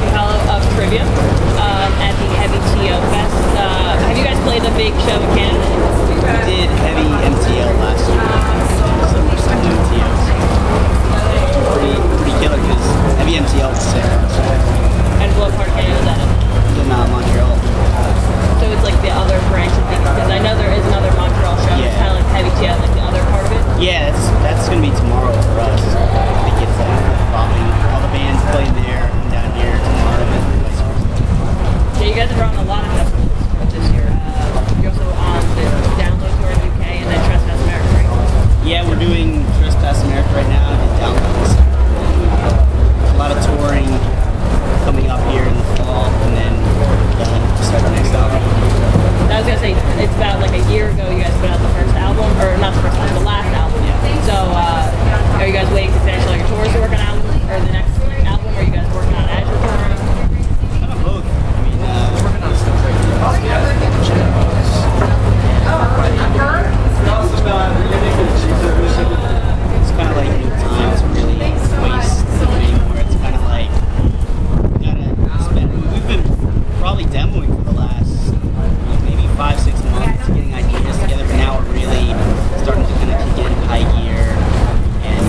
of Trivium at the Heavy TO Fest. Have you guys played the big show in Canada? We did Heavy MTL last year, so for some new TOs. Pretty killer because Heavy MTL is sick. And what part of Canada is that in? In Montreal. So it's like the other branch of things, because I know there is another Montreal show. Yeah. It's kind of like Heavy TO, like the other part of it. Yeah, that's going to be tomorrow for us. I think it's following all the bands playing there and down here tomorrow. Yeah, you guys are drawing a lot of festivals this year. You're also on the Download Tour in the UK and then Trespass America, right? Yeah, we're doing Trespass America right now and Downloads. A lot of touring coming up here in the fall and then start the next album. I was going to say, it's about like a year ago you guys put out the first album, or not the first album, the last album. Yeah. So are you guys waiting to finish all your tours to work on album, or the next album, or are you guys working on as you're touring? Kind of both. I mean, we're working on stuff right now. It's kind of like new time to really waste anymore. It's kind of like we've been probably demoing for the last maybe 5-6 months, getting ideas together, but now we're really starting to kind of kick in high gear and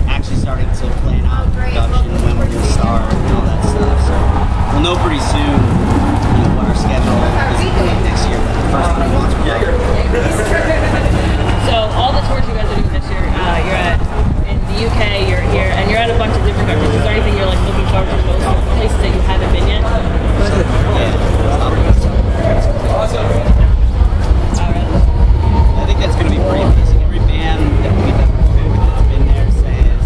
actually starting to plan out production, when we're going to start and all that stuff. So we'll know pretty soon what our schedule is next year, but the first 3 months we're going. So all the tours you guys are doing this year, you're at in the UK, you're here, and you're at a bunch of different countries. Is there anything you're like looking forward to most, places that you haven't been yet? Awesome. I think that's going to be pretty amazing. Every band that we've ever played with that's been there says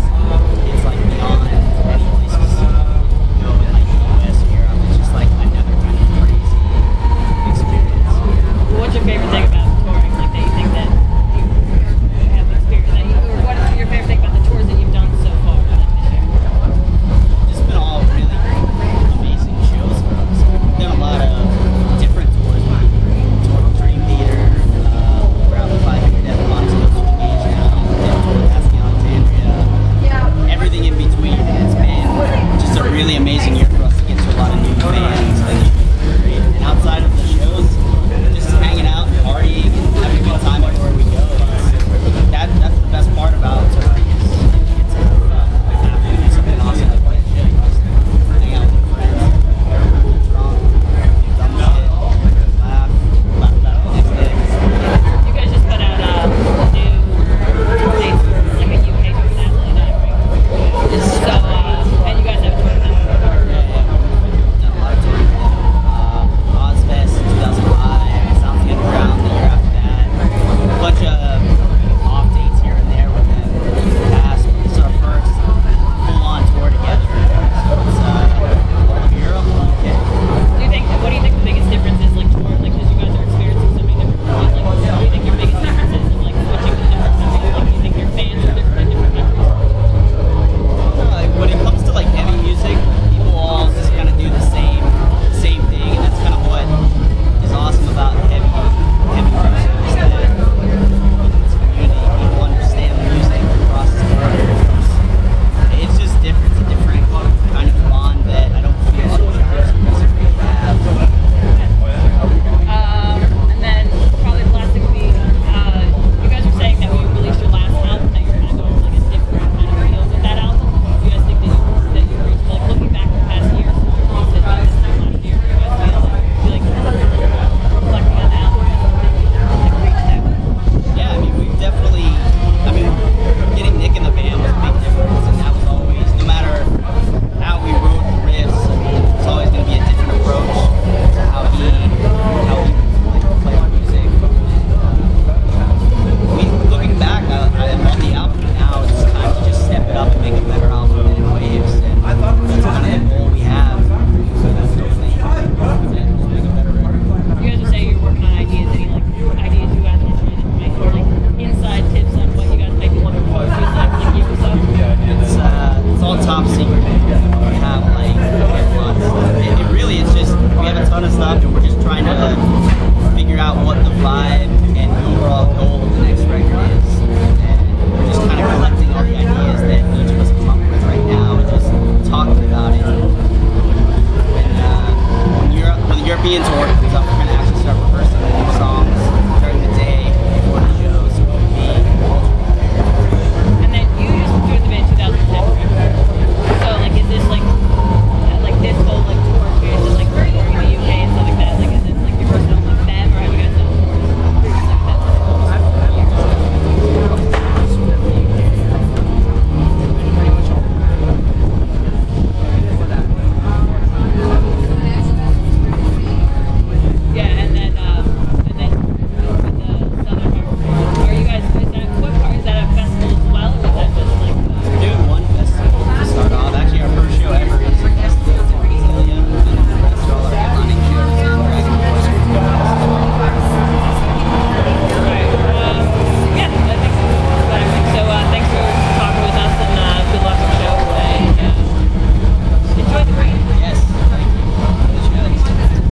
it's like beyond any place to go in like the US or Europe. It's just like another kind of crazy experience. What's your favorite thing about touring? Like that you think that you have experienced, or what is your favorite thing about the tours that you've done so far this year? It's been all really amazing shows for us. We've done a lot of different tours. We toured with Dream Theater, around the 5 Death Concerts, Engage now, Alexandria, everything in between. It's been just a really amazing year.